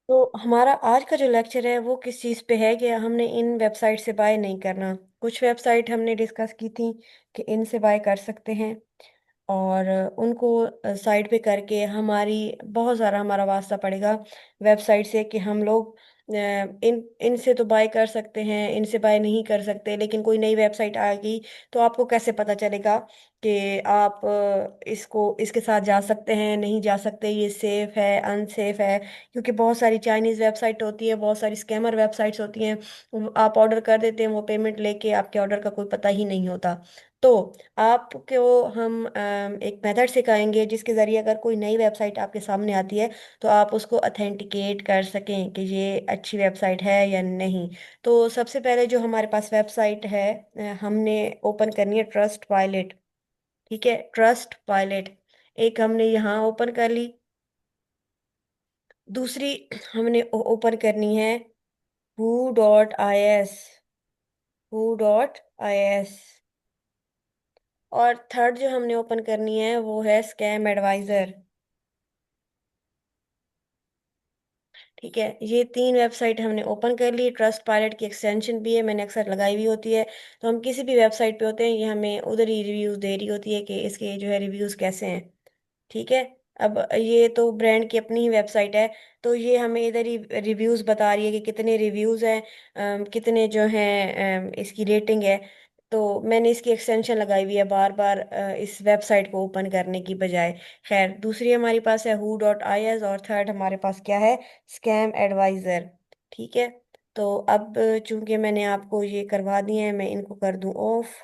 तो हमारा आज का जो लेक्चर है वो किस चीज़ पे है कि हमने इन वेबसाइट से बाय नहीं करना। कुछ वेबसाइट हमने डिस्कस की थी कि इनसे बाय कर सकते हैं, और उनको साइड पे करके बहुत सारा हमारा वास्ता पड़ेगा वेबसाइट से कि हम लोग इन इनसे तो बाय कर सकते हैं, इनसे बाय नहीं कर सकते। लेकिन कोई नई वेबसाइट आ गई तो आपको कैसे पता चलेगा कि आप इसको इसके साथ जा सकते हैं, नहीं जा सकते, ये सेफ है अनसेफ है। क्योंकि बहुत सारी चाइनीज़ वेबसाइट होती है, बहुत सारी स्कैमर वेबसाइट्स होती हैं। आप ऑर्डर कर देते हैं, वो पेमेंट लेके आपके ऑर्डर का कोई पता ही नहीं होता। तो आपको हम एक मेथड सिखाएंगे जिसके ज़रिए अगर कोई नई वेबसाइट आपके सामने आती है तो आप उसको अथेंटिकेट कर सकें कि ये अच्छी वेबसाइट है या नहीं। तो सबसे पहले जो हमारे पास वेबसाइट है, हमने ओपन करनी है ट्रस्ट पायलट। ठीक है, ट्रस्ट पायलट एक हमने यहाँ ओपन कर ली। दूसरी हमने ओपन करनी है who.is, who.is। और थर्ड जो हमने ओपन करनी है वो है स्कैम एडवाइजर। ठीक है, ये तीन वेबसाइट हमने ओपन कर ली। ट्रस्ट पायलट की एक्सटेंशन भी है, मैंने अक्सर लगाई हुई होती है। तो हम किसी भी वेबसाइट पे होते हैं, ये हमें उधर ही रिव्यूज दे रही होती है कि इसके जो है रिव्यूज कैसे हैं। ठीक है, अब ये तो ब्रांड की अपनी ही वेबसाइट है, तो ये हमें इधर ही रिव्यूज बता रही है कि कितने रिव्यूज हैं, कितने जो हैं इसकी रेटिंग है। तो मैंने इसकी एक्सटेंशन लगाई हुई है बार बार इस वेबसाइट को ओपन करने की बजाय। खैर, दूसरी हमारे पास है who.is, और थर्ड हमारे पास क्या है, स्कैम एडवाइजर। ठीक है, तो अब चूंकि मैंने आपको ये करवा दिए हैं, मैं इनको कर दूं ऑफ।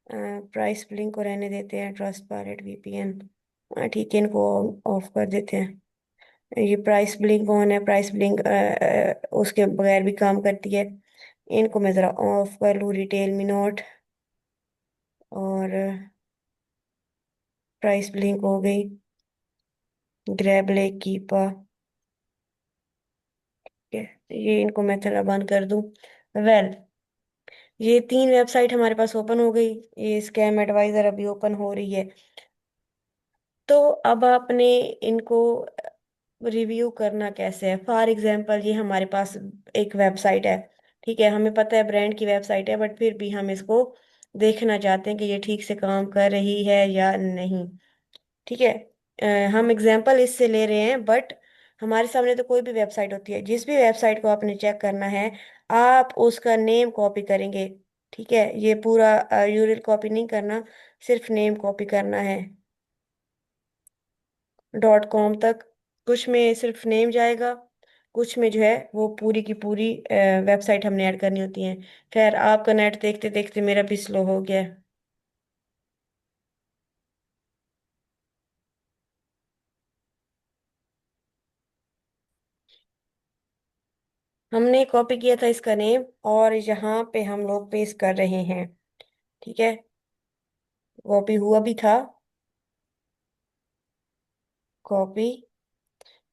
प्राइस ब्लिंक को रहने देते हैं, ट्रस्ट पायलट वीपीएन। ठीक है, इनको ऑफ कर देते हैं। ये प्राइस ब्लिंक ऑन है, प्राइस ब्लिंक उसके बगैर भी काम करती है। इनको मैं ज़रा ऑफ कर लूँ, रिटेल मी नॉट, और प्राइस ब्लिंक हो गई, ग्रैब लेक कीपा। ठीक है, ये इनको मैं ज़रा बंद कर दूँ। वेल, ये तीन वेबसाइट हमारे पास ओपन हो गई। ये स्कैम एडवाइजर अभी ओपन हो रही है। तो अब आपने इनको रिव्यू करना कैसे है। फॉर एग्जांपल, ये हमारे पास एक वेबसाइट है। ठीक है, हमें पता है ब्रांड की वेबसाइट है, बट फिर भी हम इसको देखना चाहते हैं कि ये ठीक से काम कर रही है या नहीं। ठीक है, हम एग्जांपल इससे ले रहे हैं, बट हमारे सामने तो कोई भी वेबसाइट होती है। जिस भी वेबसाइट को आपने चेक करना है, आप उसका नेम कॉपी करेंगे। ठीक है, ये पूरा यूआरएल कॉपी नहीं करना, सिर्फ नेम कॉपी करना है .com तक। कुछ में सिर्फ नेम जाएगा, कुछ में जो है वो पूरी की पूरी वेबसाइट हमने ऐड करनी होती है। खैर, आपका नेट देखते देखते मेरा भी स्लो हो गया है। हमने कॉपी किया था इसका नेम, और यहाँ पे हम लोग पेस्ट कर रहे हैं। ठीक है, कॉपी हुआ भी था, कॉपी,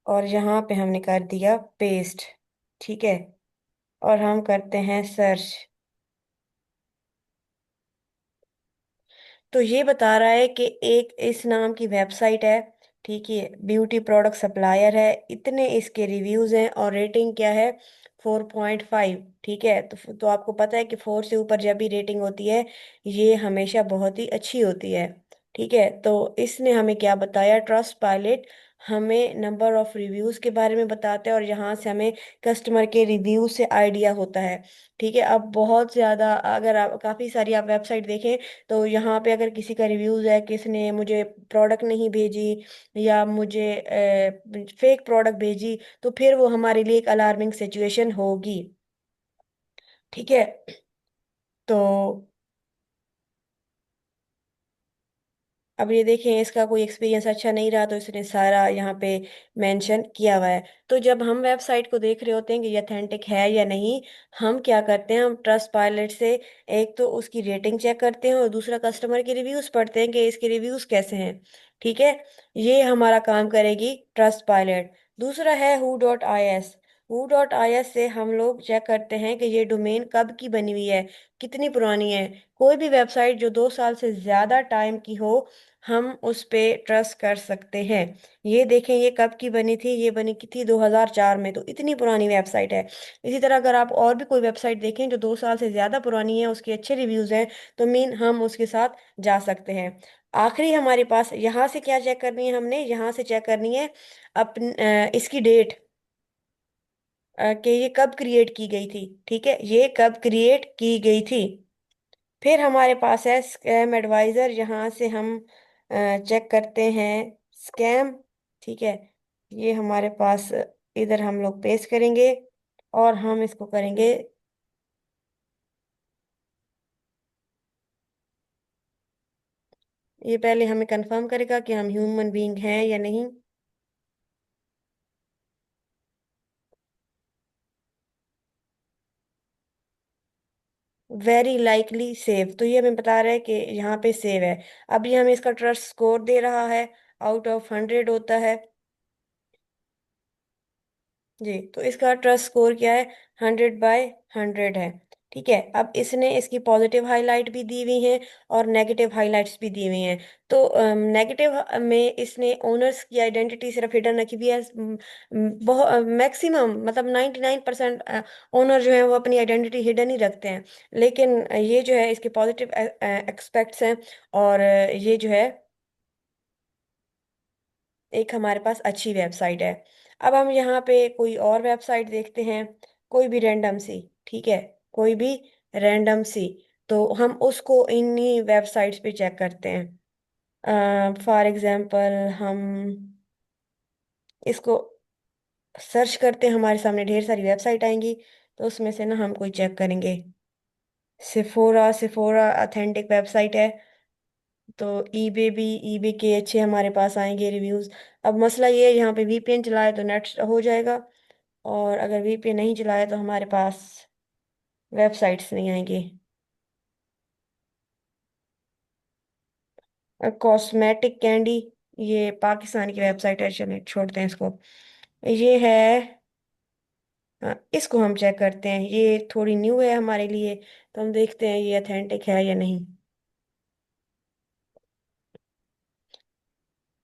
और यहाँ पे हमने कर दिया पेस्ट। ठीक है, और हम करते हैं सर्च। तो ये बता रहा है कि एक इस नाम की वेबसाइट है। ठीक है, ब्यूटी प्रोडक्ट सप्लायर है, इतने इसके रिव्यूज हैं, और रेटिंग क्या है, 4.5। ठीक है, तो आपको पता है कि 4 से ऊपर जब भी रेटिंग होती है, ये हमेशा बहुत ही अच्छी होती है। ठीक है, तो इसने हमें क्या बताया, ट्रस्ट पायलट हमें नंबर ऑफ रिव्यूज के बारे में बताता है, और यहाँ से हमें कस्टमर के रिव्यू से आइडिया होता है। ठीक है, अब बहुत ज़्यादा, अगर आप काफ़ी सारी आप वेबसाइट देखें, तो यहाँ पे अगर किसी का रिव्यूज है, किसने मुझे प्रोडक्ट नहीं भेजी या मुझे फेक प्रोडक्ट भेजी, तो फिर वो हमारे लिए एक अलार्मिंग सिचुएशन होगी। ठीक है, तो अब ये देखें, इसका कोई एक्सपीरियंस अच्छा नहीं रहा, तो इसने सारा यहाँ पे मेंशन किया हुआ है। तो जब हम वेबसाइट को देख रहे होते हैं कि ये अथेंटिक है या नहीं, हम क्या करते हैं, हम ट्रस्ट पायलट से एक तो उसकी रेटिंग चेक करते हैं, और दूसरा कस्टमर के रिव्यूज पढ़ते हैं कि इसके रिव्यूज कैसे हैं। ठीक है, ये हमारा काम करेगी ट्रस्ट पायलट। दूसरा है who.is। who.is से हम लोग चेक करते हैं कि ये डोमेन कब की बनी हुई है, कितनी पुरानी है। कोई भी वेबसाइट जो 2 साल से ज्यादा टाइम की हो, हम उस पे ट्रस्ट कर सकते हैं। ये देखें, ये कब की बनी थी, ये बनी की थी 2004 में, तो इतनी पुरानी वेबसाइट है। इसी तरह अगर आप और भी कोई वेबसाइट देखें जो 2 साल से ज्यादा पुरानी है, उसके अच्छे रिव्यूज हैं, तो मीन हम उसके साथ जा सकते हैं। आखिरी हमारे पास यहाँ से क्या चेक करनी है, हमने यहाँ से चेक करनी है अपन इसकी डेट, कि ये कब क्रिएट की गई थी। ठीक है, ये कब क्रिएट की गई थी। फिर हमारे पास है स्कैम एडवाइजर, यहाँ से हम चेक करते हैं स्कैम। ठीक है, ये हमारे पास इधर हम लोग पेस्ट करेंगे और हम इसको करेंगे। ये पहले हमें कंफर्म करेगा कि हम ह्यूमन बीइंग हैं या नहीं। वेरी लाइकली सेव, तो ये हमें बता रहा है कि यहाँ पे सेव है। अभी हमें इसका ट्रस्ट स्कोर दे रहा है, आउट ऑफ 100 होता है। जी, तो इसका ट्रस्ट स्कोर क्या है, 100/100 है। ठीक है, अब इसने इसकी पॉजिटिव हाईलाइट भी दी हुई है और नेगेटिव हाईलाइट्स भी दी हुई हैं। तो नेगेटिव में इसने ओनर्स की आइडेंटिटी सिर्फ हिडन रखी हुई है। बहुत मैक्सिमम मतलब 99% ओनर जो है वो अपनी आइडेंटिटी हिडन ही रखते हैं। लेकिन ये जो है इसके पॉजिटिव एक्सपेक्ट्स हैं। और ये जो है एक हमारे पास अच्छी वेबसाइट है। अब हम यहाँ पे कोई और वेबसाइट देखते हैं, कोई भी रैंडम सी। ठीक है, कोई भी रैंडम सी, तो हम उसको इन्हीं वेबसाइट्स पे चेक करते हैं। फॉर एग्जांपल हम इसको सर्च करते हैं, हमारे सामने ढेर सारी वेबसाइट आएंगी, तो उसमें से ना हम कोई चेक करेंगे। सिफोरा, सिफोरा ऑथेंटिक वेबसाइट है। तो ईबे भी, ईबे के अच्छे हमारे पास आएंगे रिव्यूज। अब मसला ये है, यहाँ पे वीपीएन चलाए तो नेट हो जाएगा, और अगर वीपीएन नहीं चलाए तो हमारे पास वेबसाइट्स नहीं आएंगी। कॉस्मेटिक कैंडी, ये पाकिस्तान की वेबसाइट है, चलिए छोड़ते हैं इसको। ये है, इसको हम चेक करते हैं, ये थोड़ी न्यू है हमारे लिए, तो हम देखते हैं ये अथेंटिक है या नहीं।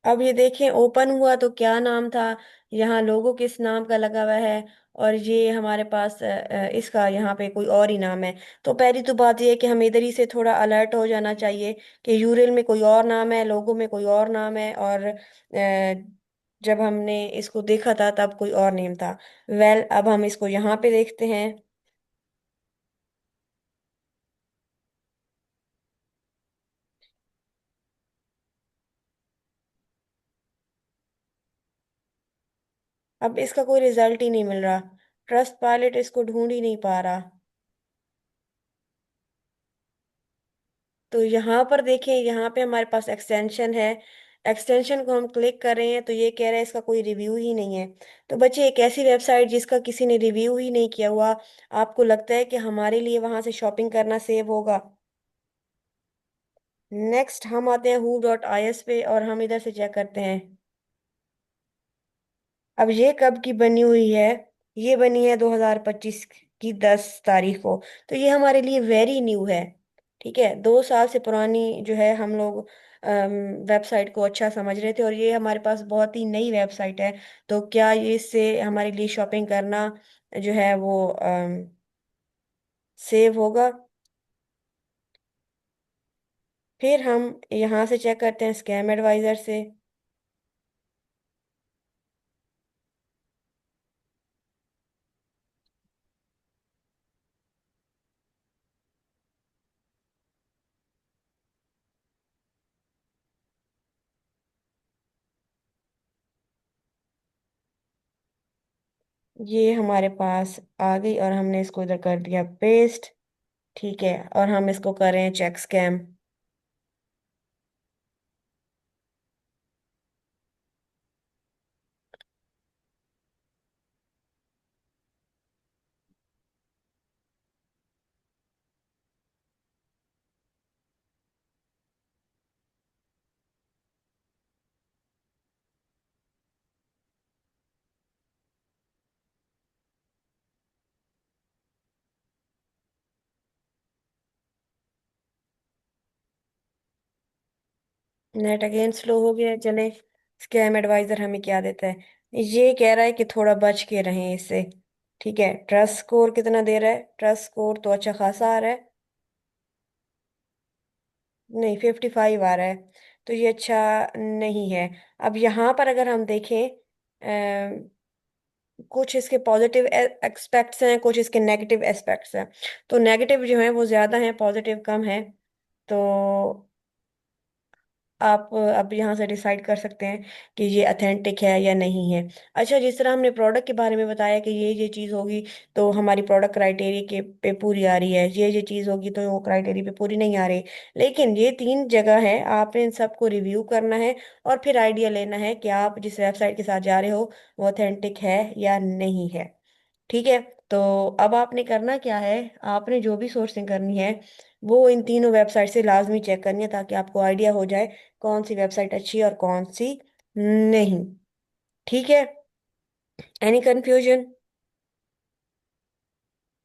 अब ये देखें, ओपन हुआ तो क्या नाम था, यहाँ लोगो किस नाम का लगा हुआ है, और ये हमारे पास इसका यहाँ पे कोई और ही नाम है। तो पहली तो बात ये है कि हमें इधर ही से थोड़ा अलर्ट हो जाना चाहिए कि यूरल में कोई और नाम है, लोगो में कोई और नाम है, और जब हमने इसको देखा था तब कोई और नेम था। वेल, अब हम इसको यहाँ पे देखते हैं। अब इसका कोई रिजल्ट ही नहीं मिल रहा, ट्रस्ट पायलट इसको ढूंढ ही नहीं पा रहा। तो यहाँ पर देखें, यहाँ पे हमारे पास एक्सटेंशन है। एक्सटेंशन को हम क्लिक कर रहे हैं तो ये कह रहा है इसका कोई रिव्यू ही नहीं है। तो बच्चे, एक ऐसी वेबसाइट जिसका किसी ने रिव्यू ही नहीं किया हुआ, आपको लगता है कि हमारे लिए वहां से शॉपिंग करना सेव होगा? नेक्स्ट हम आते हैं who.is पे, और हम इधर से चेक करते हैं। अब ये कब की बनी हुई है, ये बनी है 2025 की 10 तारीख को। तो ये हमारे लिए वेरी न्यू है। ठीक है, 2 साल से पुरानी जो है, हम लोग वेबसाइट को अच्छा समझ रहे थे, और ये हमारे पास बहुत ही नई वेबसाइट है। तो क्या ये इससे हमारे लिए शॉपिंग करना जो है वो सेव होगा? फिर हम यहाँ से चेक करते हैं स्कैम एडवाइजर से। ये हमारे पास आ गई और हमने इसको इधर कर दिया पेस्ट। ठीक है, और हम इसको करें check scam. Net again slow हो गया, चले। स्कैम एडवाइजर हमें क्या देता है, ये कह रहा है कि थोड़ा बच के रहें इससे। ठीक है, ट्रस्ट स्कोर कितना दे रहा है? ट्रस्ट स्कोर तो अच्छा खासा आ रहा है। नहीं, 55 आ रहा है, तो ये अच्छा नहीं है। अब यहाँ पर अगर हम देखें, कुछ इसके पॉजिटिव एस्पेक्ट्स हैं, कुछ इसके नेगेटिव एस्पेक्ट्स हैं। तो नेगेटिव जो है वो ज्यादा है, पॉजिटिव कम है। तो आप अब यहाँ से डिसाइड कर सकते हैं कि ये अथेंटिक है या नहीं है। अच्छा, जिस तरह हमने प्रोडक्ट के बारे में बताया कि ये चीज़ होगी तो हमारी प्रोडक्ट क्राइटेरिया के पे पूरी आ रही है, ये चीज़ होगी तो वो क्राइटेरिया पे पूरी नहीं आ रही। लेकिन ये तीन जगह है, आपने इन सबको रिव्यू करना है और फिर आइडिया लेना है कि आप जिस वेबसाइट के साथ जा रहे हो वो ऑथेंटिक है या नहीं है। ठीक है। तो अब आपने करना क्या है, आपने जो भी सोर्सिंग करनी है वो इन तीनों वेबसाइट से लाजमी चेक करनी है, ताकि आपको आइडिया हो जाए कौन सी वेबसाइट अच्छी है और कौन सी नहीं। ठीक है। Any confusion?